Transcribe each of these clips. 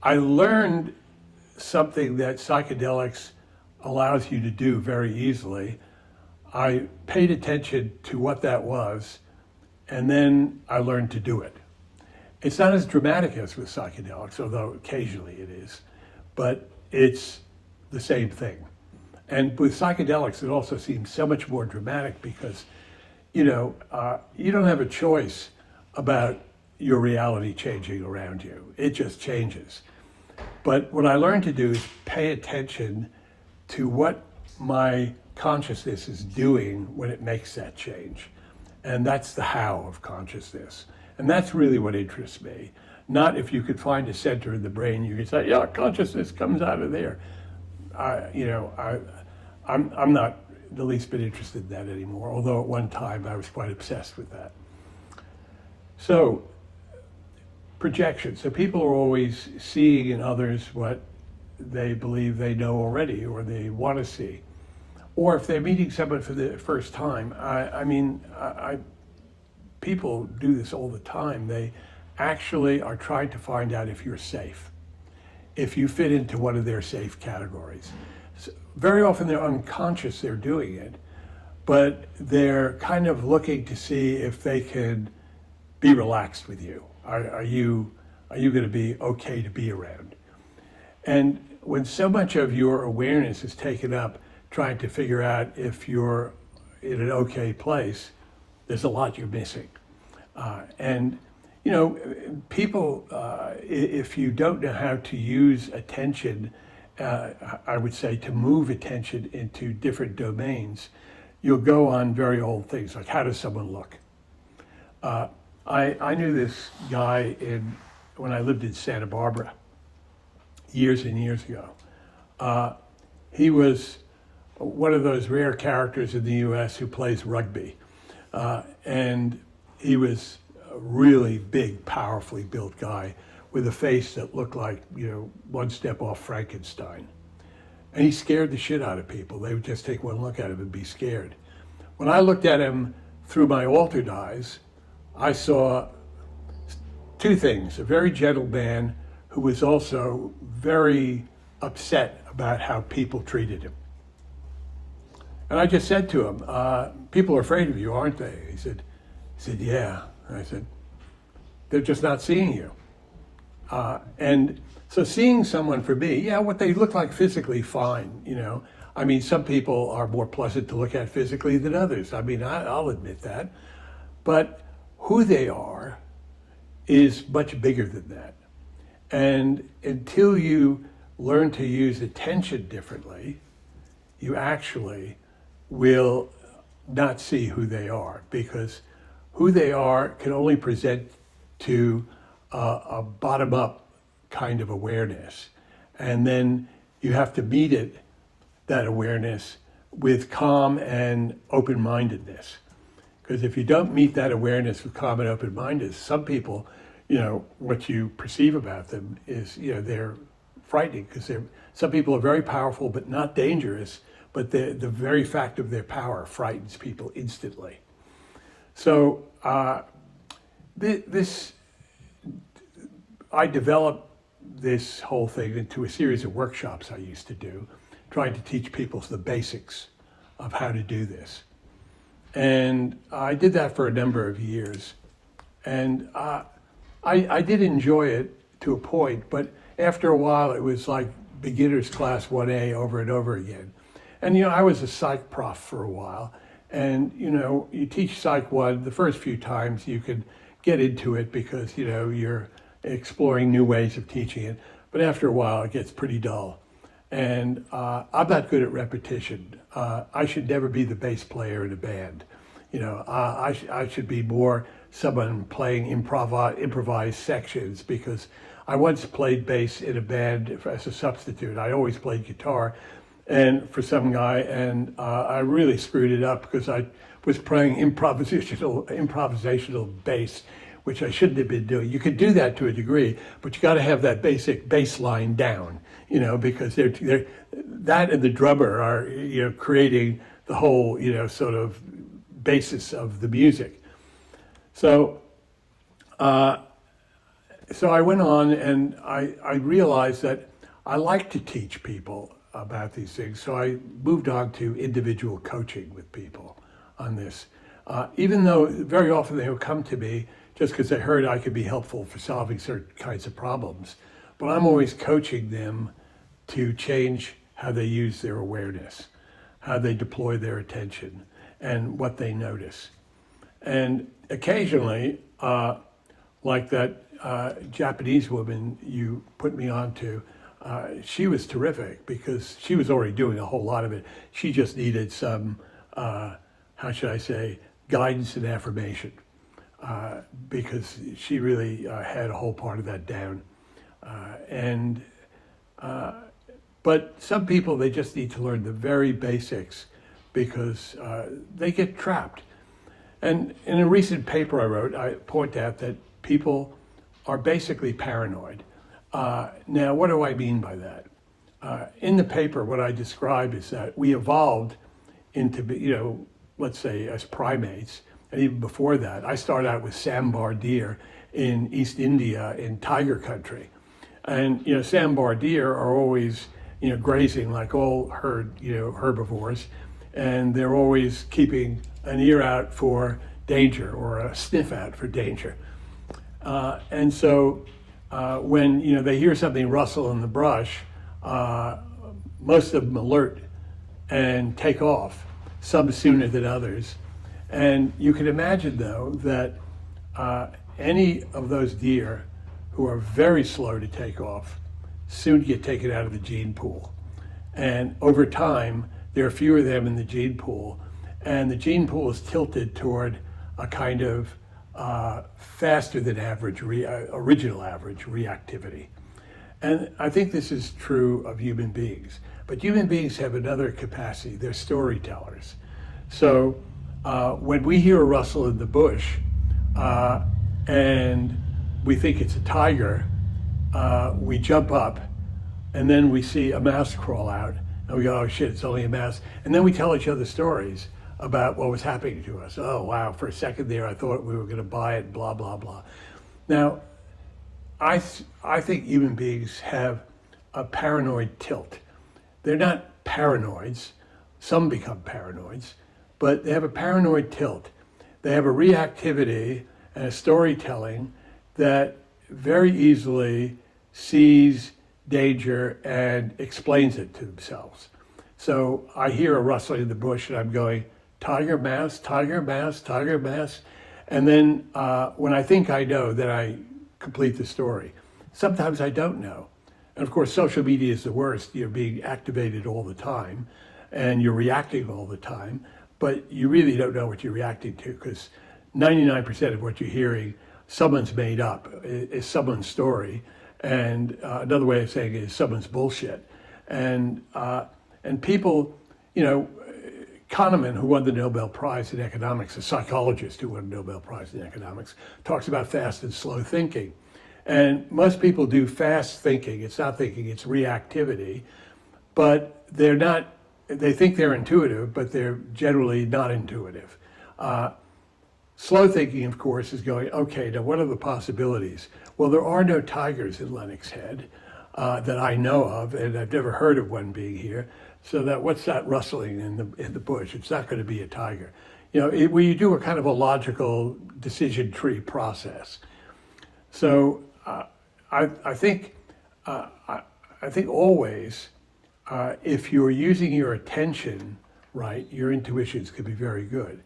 I learned something that psychedelics allows you to do very easily. I paid attention to what that was, and then I learned to do it. It's not as dramatic as with psychedelics, although occasionally it is, but it's the same thing. And with psychedelics, it also seems so much more dramatic because, you don't have a choice about your reality changing around you. It just changes. But what I learned to do is pay attention to what my consciousness is doing when it makes that change. And that's the how of consciousness. And that's really what interests me. Not if you could find a center in the brain, you could say, yeah, consciousness comes out of there. I'm not the least bit interested in that anymore, although at one time I was quite obsessed with that. So, projection. So people are always seeing in others what they believe they know already or they want to see. Or if they're meeting someone for the first time, people do this all the time. They actually are trying to find out if you're safe, if you fit into one of their safe categories. So very often they're unconscious they're doing it, but they're kind of looking to see if they can be relaxed with you. Are you going to be okay to be around? And when so much of your awareness is taken up trying to figure out if you're in an okay place, there's a lot you're missing. People, if you don't know how to use attention, I would say to move attention into different domains, you'll go on very old things, like how does someone look? I knew this guy when I lived in Santa Barbara years and years ago. He was one of those rare characters in the US who plays rugby. And he was a really big, powerfully built guy with a face that looked like, one step off Frankenstein. And he scared the shit out of people. They would just take one look at him and be scared. When I looked at him through my altered eyes, I saw two things: a very gentle man who was also very upset about how people treated him. And I just said to him, people are afraid of you, aren't they? He said, yeah. And I said, they're just not seeing you. And so seeing someone for me, what they look like physically, fine, some people are more pleasant to look at physically than others. I'll admit that. But who they are is much bigger than that. And until you learn to use attention differently, you actually will not see who they are, because who they are can only present to a bottom-up kind of awareness. And then you have to meet that awareness with calm and open-mindedness. Because if you don't meet that awareness with calm and open-mindedness, some people, what you perceive about them is, they're frightening, because some people are very powerful but not dangerous, but the very fact of their power frightens people instantly. So I developed this whole thing into a series of workshops I used to do, trying to teach people the basics of how to do this. And I did that for a number of years. And I did enjoy it to a point, but after a while it was like beginner's class 1A over and over again. And I was a psych prof for a while, and you teach Psych 1, the first few times you can get into it because you're exploring new ways of teaching it, but after a while it gets pretty dull. And I'm not good at repetition. I should never be the bass player in a band. I should be more someone playing improvised sections, because I once played bass in a band as a substitute. I always played guitar and for some guy, and I really screwed it up because I was playing improvisational bass, which I shouldn't have been doing. You could do that to a degree, but you got to have that basic bass line down, because they're that and the drummer are creating the whole sort of basis of the music. So so I went on and I realized that I like to teach people about these things. So I moved on to individual coaching with people on this. Even though very often they would come to me just because they heard I could be helpful for solving certain kinds of problems. But I'm always coaching them to change how they use their awareness, how they deploy their attention, and what they notice. And occasionally, like that Japanese woman you put me on to, she was terrific because she was already doing a whole lot of it. She just needed some, how should I say, guidance and affirmation because she really had a whole part of that down. But some people, they just need to learn the very basics because they get trapped. And in a recent paper I wrote, I point out that people are basically paranoid. Now, what do I mean by that? In the paper, what I describe is that we evolved into, let's say as primates, and even before that, I started out with sambar deer in East India in tiger country. And, sambar deer are always, grazing like all herbivores, and they're always keeping an ear out for danger or a sniff out for danger. And so when they hear something rustle in the brush, most of them alert and take off, some sooner than others. And you can imagine, though, that any of those deer who are very slow to take off soon get taken out of the gene pool. And over time, there are fewer of them in the gene pool, and the gene pool is tilted toward a kind of faster than average, original average reactivity. And I think this is true of human beings. But human beings have another capacity, they're storytellers. So when we hear a rustle in the bush and we think it's a tiger, we jump up and then we see a mouse crawl out and we go, oh shit, it's only a mouse. And then we tell each other stories about what was happening to us. Oh wow, for a second there I thought we were gonna buy it, blah, blah, blah. Now, I think human beings have a paranoid tilt. They're not paranoids, some become paranoids, but they have a paranoid tilt. They have a reactivity and a storytelling that very easily sees danger and explains it to themselves. So I hear a rustling in the bush and I'm going, tiger, mouse, tiger, mouse, tiger, mouse. And then when I think I know, then I complete the story. Sometimes I don't know. And of course, social media is the worst. You're being activated all the time and you're reacting all the time, but you really don't know what you're reacting to because 99% of what you're hearing, someone's made up, is someone's story. And another way of saying it is someone's bullshit. And people, Kahneman, who won the Nobel Prize in economics, a psychologist who won the Nobel Prize in economics, talks about fast and slow thinking. And most people do fast thinking. It's not thinking, it's reactivity. But they think they're intuitive, but they're generally not intuitive. Slow thinking, of course, is going, okay, now what are the possibilities? Well, there are no tigers in Lennox Head that I know of, and I've never heard of one being here. So what's that rustling in the bush? It's not going to be a tiger. Where you do a kind of a logical decision tree process. So I think always, if you're using your attention right, your intuitions could be very good.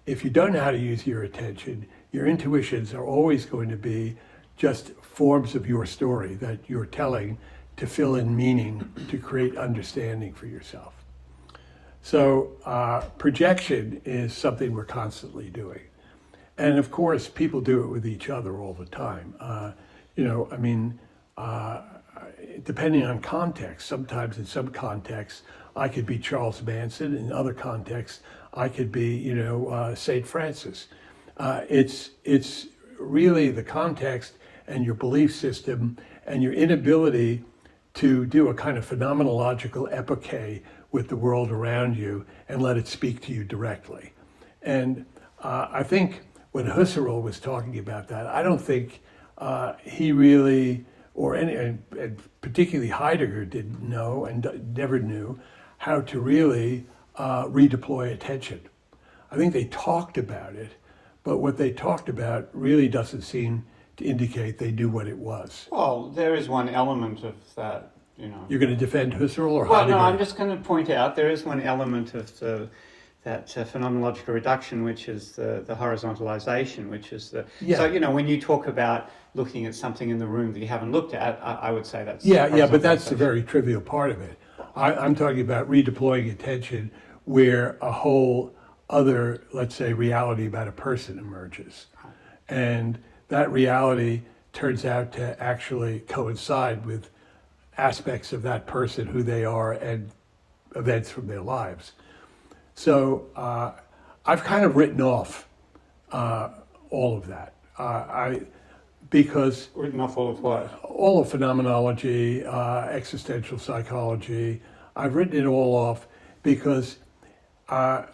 If you don't know how to use your attention, your intuitions are always going to be just forms of your story that you're telling to fill in meaning, to create understanding for yourself. So projection is something we're constantly doing. And of course, people do it with each other all the time. Depending on context, sometimes in some contexts, I could be Charles Manson. In other contexts, I could be, St. Francis. It's really the context and your belief system and your inability to do a kind of phenomenological epoche with the world around you and let it speak to you directly. And I think when Husserl was talking about that, I don't think he really, and particularly Heidegger didn't know and never knew how to really redeploy attention. I think they talked about it, but what they talked about really doesn't seem to indicate they knew what it was. Well, there is one element of that, You're going to defend Husserl or Well, Heidegger? no, I'm just going to point out there is one element of that phenomenological reduction, which is the horizontalization, which is the... Yeah. So, when you talk about looking at something in the room that you haven't looked at, I would say that's... Yeah, but that's a very trivial part of it. I'm talking about redeploying attention where a whole other, let's say, reality about a person emerges. And that reality turns out to actually coincide with aspects of that person, who they are, and events from their lives. So I've kind of written off all of that. Because Written off all of what? all of phenomenology, existential psychology, I've written it all off because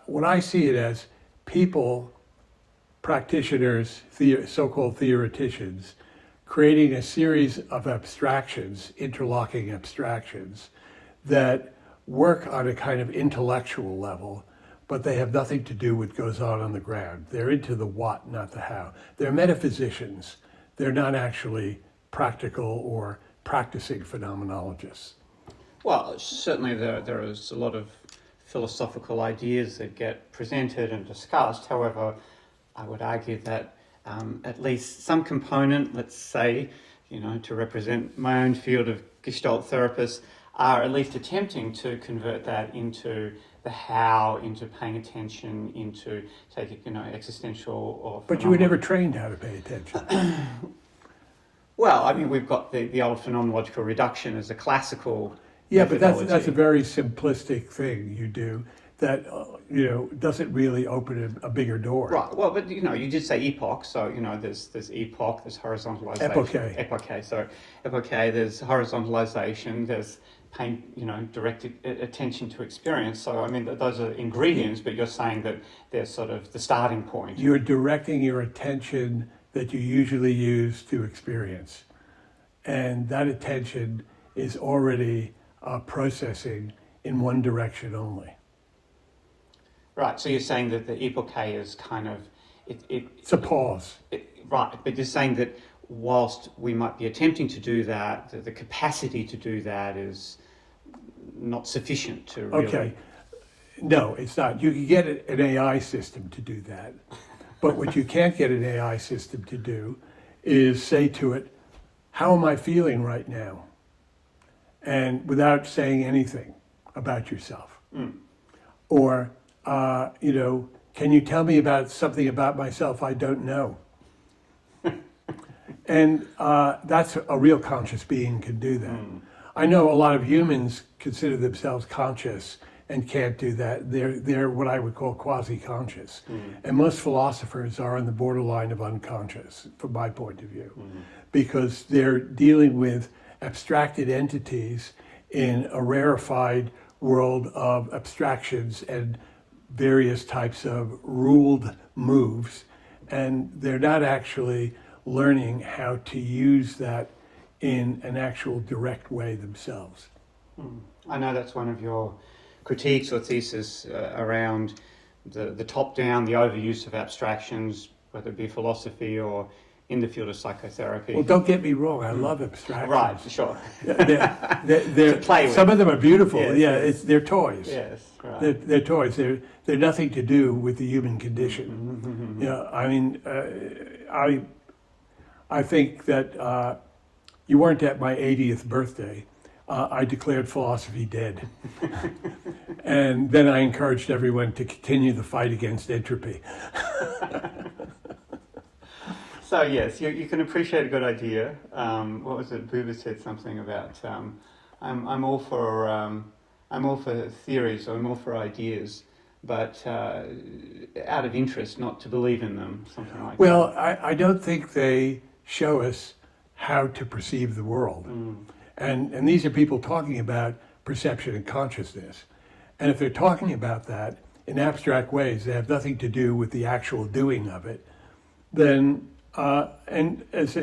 what I see it as people, practitioners, so-called theoreticians, creating a series of abstractions, interlocking abstractions, that work on a kind of intellectual level, but they have nothing to do with what goes on the ground. They're into the what, not the how. They're metaphysicians. They're not actually practical or practicing phenomenologists. Well, certainly there is a lot of philosophical ideas that get presented and discussed. However, I would argue that at least some component, let's say, to represent my own field of Gestalt therapists, are at least attempting to convert that into the how, into paying attention, into taking, existential or... But you were never trained how to pay attention. Well, I mean, we've got the old phenomenological reduction as a classical... Yeah, but that's a very simplistic thing you do that, doesn't really open a bigger door. Right. Well, but you did say epoch, so there's epoch, there's horizontalization. Epoche. So epoche. There's horizontalization. There's paying direct attention to experience. So I mean, those are ingredients, but you're saying that they're sort of the starting point. You're directing your attention that you usually use to experience, and that attention is already processing in one direction only. Right, so you're saying that the epoche is kind of... It's a pause. Right, but you're saying that whilst we might be attempting to do that, the capacity to do that is not sufficient to really... Okay, no, it's not. You can get an AI system to do that, but what you can't get an AI system to do is say to it, how am I feeling right now? And without saying anything about yourself. Or, can you tell me about something about myself I don't know? And that's a real conscious being can do that. I know a lot of humans consider themselves conscious and can't do that. They're what I would call quasi-conscious. And most philosophers are on the borderline of unconscious, from my point of view, because they're dealing with abstracted entities in a rarefied world of abstractions and various types of ruled moves, and they're not actually learning how to use that in an actual direct way themselves. I know that's one of your critiques or thesis around the top-down, the overuse of abstractions, whether it be philosophy or in the field of psychotherapy. Well, don't get me wrong, I love abstractions. Right, sure. They're, play with. some of them are beautiful. Yes, They're toys. Yes, right. They're toys. They're nothing to do with the human condition. I mean, I think that you weren't at my 80th birthday. I declared philosophy dead. And then I encouraged everyone to continue the fight against entropy. So yes, you can appreciate a good idea. What was it? Buber said something about I'm all for theories, or I'm all for ideas, but out of interest, not to believe in them. Something like that. Well, I don't think they show us how to perceive the world, and these are people talking about perception and consciousness, and if they're talking about that in abstract ways, they have nothing to do with the actual doing of it. Then And as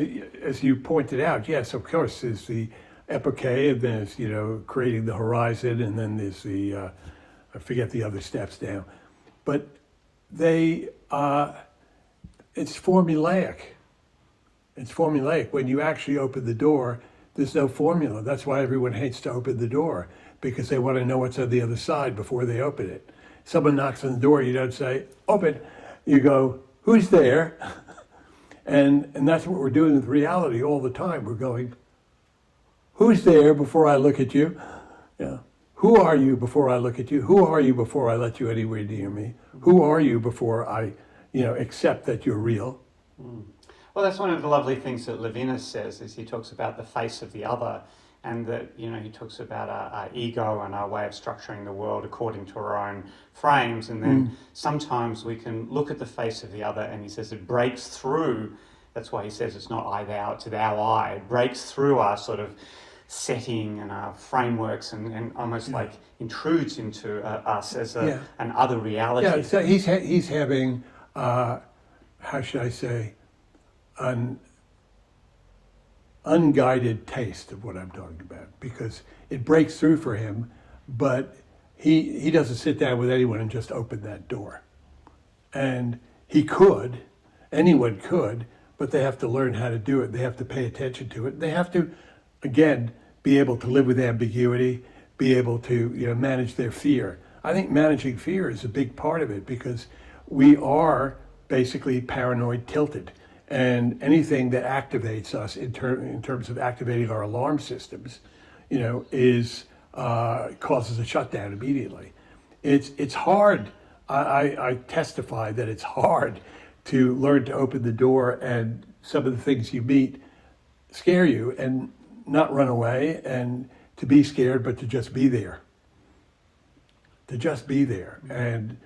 you pointed out, yes, of course, there's the epoche, and there's, creating the horizon, and then there's the, I forget the other steps now. But they, it's formulaic. It's formulaic. When you actually open the door, there's no formula. That's why everyone hates to open the door, because they want to know what's on the other side before they open it. Someone knocks on the door, you don't say, open. You go, who's there? And that's what we're doing with reality all the time. We're going, who's there before I look at you? Yeah. Who are you before I look at you? Who are you before I let you anywhere near me? Who are you before I, accept that you're real? Well, that's one of the lovely things that Levinas says, is he talks about the face of the other, and that, he talks about our ego and our way of structuring the world according to our own frames, and then sometimes we can look at the face of the other, and he says it breaks through. That's why he says it's not I, thou, it's thou, I. It breaks through our sort of setting and our frameworks, and almost like intrudes into us as an other reality. Yeah, so he's having, how should I say, an unguided taste of what I'm talking about, because it breaks through for him, but he doesn't sit down with anyone and just open that door. And anyone could, but they have to learn how to do it. They have to pay attention to it. They have to, again, be able to live with ambiguity, be able to manage their fear. I think managing fear is a big part of it, because we are basically paranoid tilted. And anything that activates us in terms of activating our alarm systems, is causes a shutdown immediately. It's hard. I testify that it's hard to learn to open the door, and some of the things you meet scare you, and not run away and to be scared, but to just be there. To just be there, and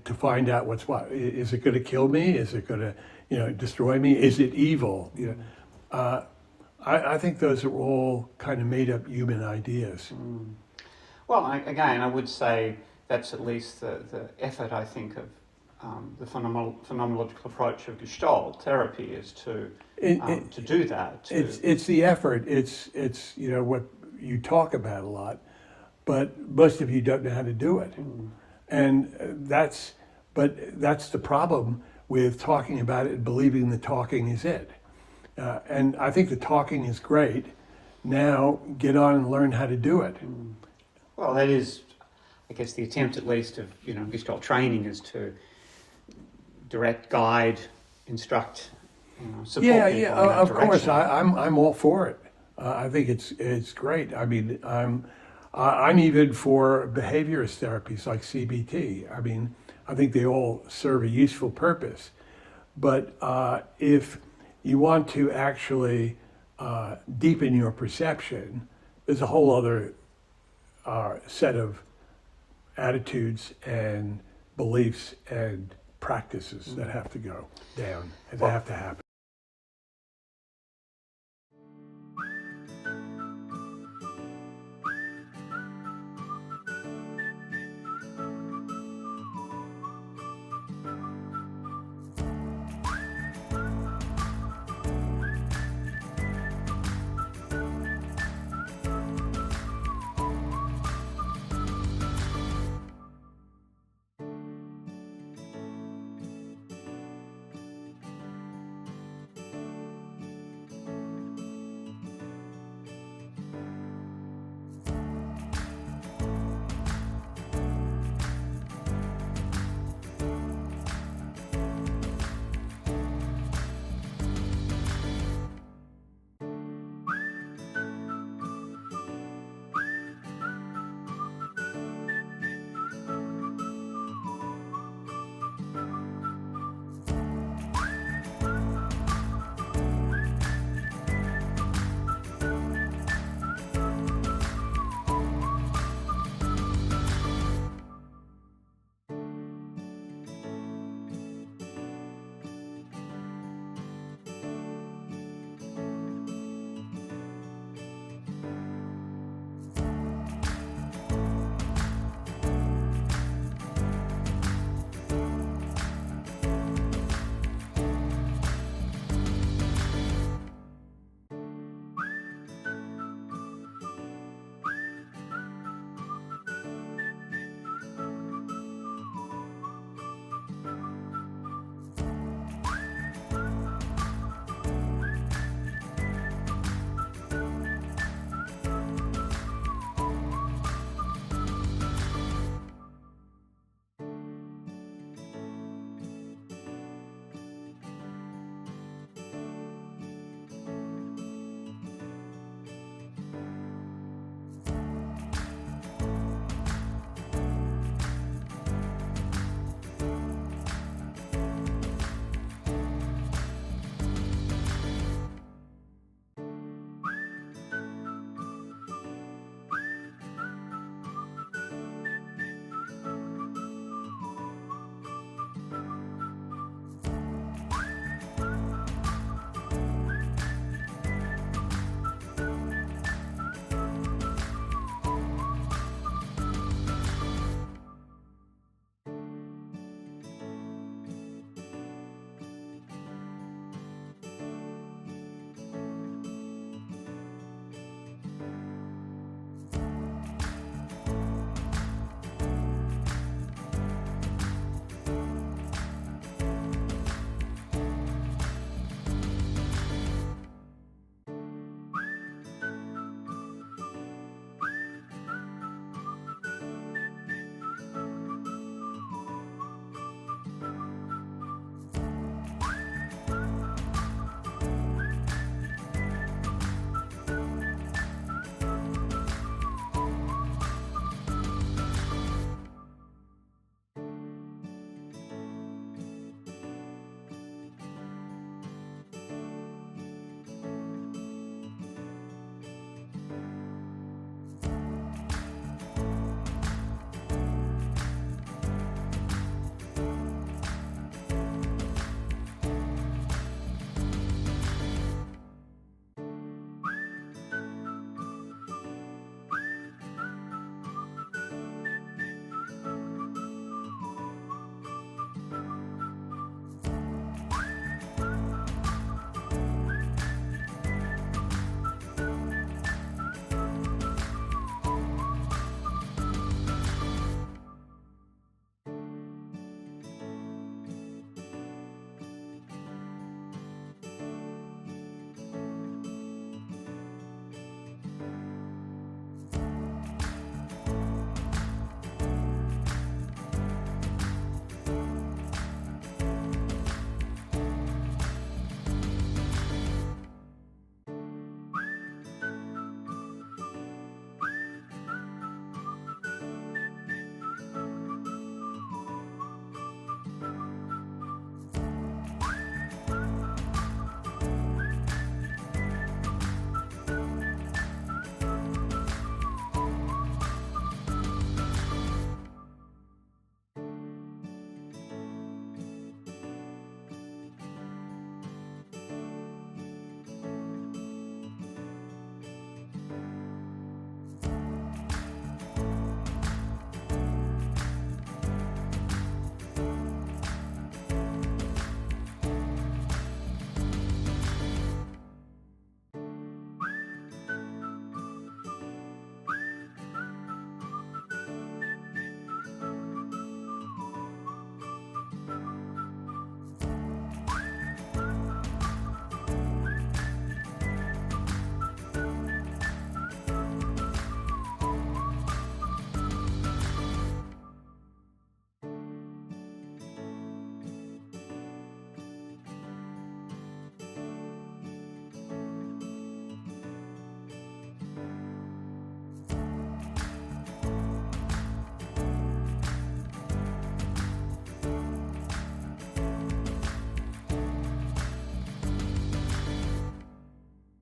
to find out what's what. Is it going to kill me? Is it going to destroy me? Is it evil? I think those are all kind of made up human ideas. Well, I would say that's at least the effort, I think, of the phenomenological approach of Gestalt therapy, is to do that. It's the effort. It's what you talk about a lot, but most of you don't know how to do it, and that's the problem with talking about it and believing the talking is it. And I think the talking is great. Now get on and learn how to do it. Well, that is, I guess, the attempt at least of Gestalt training, is to direct, guide, instruct, support people in that of direction. course. I'm all for it. I think it's great. I mean, I'm even for behaviorist therapies like CBT. I mean, I think they all serve a useful purpose. But if you want to actually deepen your perception, there's a whole other set of attitudes and beliefs and practices that have to go down and have to happen.